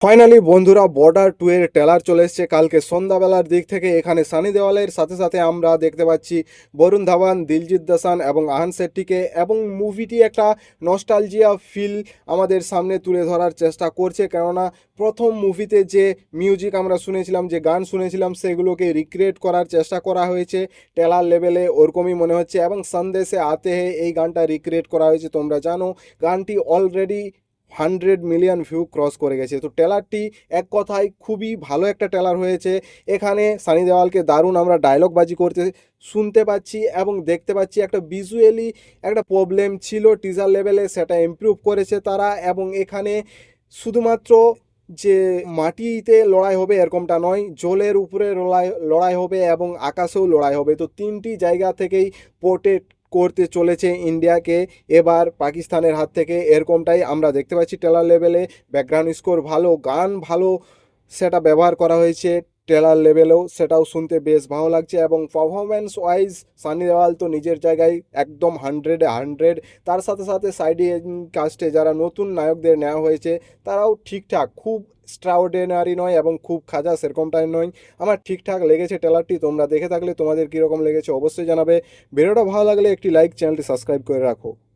Finally বন্ধুরা border 2 এর trailer চলে এসেছে কালকে সন্ধ্যাবেলার দিক থেকে। এখানে সানি দেওয়ালের সাথে সাথে আমরা দেখতে পাচ্ছি বরুণ ধাওয়ান, দিলজিৎ দোসাঞ্জ এবং আহান শেট্টিকে, এবং মুভিটি একটা নস্টালজিয়া ফিল আমাদের সামনে তুলে ধরার চেষ্টা করছে। কেননা প্রথম মুভিতে যে মিউজিক আমরা শুনেছিলাম, যে গান শুনেছিলাম, সেগুলোকে রিক্রিয়েট করার চেষ্টা করা হয়েছে ট্রেলার লেভেলে, ওরকমই মনে হচ্ছে। এবং সন্দেশে আতে হে এই গানটা রিক্রিয়েট করা হয়েছে। তোমরা জানো গানটি অলরেডি 100 মিলিয়ন ভিউ ক্রস করে গেছে। তো ট্রেলারটি এক কথায় খুবই ভালো একটা ট্রেলার হয়েছে। এখানে সানি দেওয়ালকে দারুণ আমরা ডায়লগ বাজি করতে শুনতে পাচ্ছি এবং দেখতে পাচ্ছি। একটা ভিজুয়ালি একটা প্রবলেম ছিল টিজার লেভেলে, সেটা ইমপ্রুভ করেছে তারা। এবং এখানে শুধুমাত্র যে মাটিতে লড়াই হবে এরকমটা নয়, জলের উপরে লড়াই লড়াই হবে এবং আকাশেও লড়াই হবে। তো তিনটি জায়গা থেকেই প্রোটেক্ট করতে চলেছে ইন্ডিয়াকে এবার পাকিস্তানের হাত থেকে, এরকমটাই আমরা দেখতে পাচ্ছি ট্রেলার লেভেলে। ব্যাকগ্রাউন্ড স্কোর ভালো, গান ভালো, সেটা ব্যবহার করা হয়েছে ট্রেলার লেভেলেও, সেটাও শুনতে বেশ ভালো লাগছে। এবং পারফরমেন্স ওয়াইজ সানি দেওয়াল তো নিজের জায়গায় একদম 100-এ 100। তার সাথে সাথে সাইডে কাস্টে যারা নতুন নায়কদের নেওয়া হয়েছে তারাও ঠিকঠাক, খুব এক্সট্রাঅর্ডিনারি নয় এবং খুব খাজা সেরকমটাই নয়। আমার ঠিকঠাক লেগেছে ট্রেলারটি। তোমরা দেখে থাকলে তোমাদের কীরকম লেগেছে অবশ্যই জানাবে। ভিডিওটা ভালো লাগলে একটি লাইক, চ্যানেলটি সাবস্ক্রাইব করে রাখো।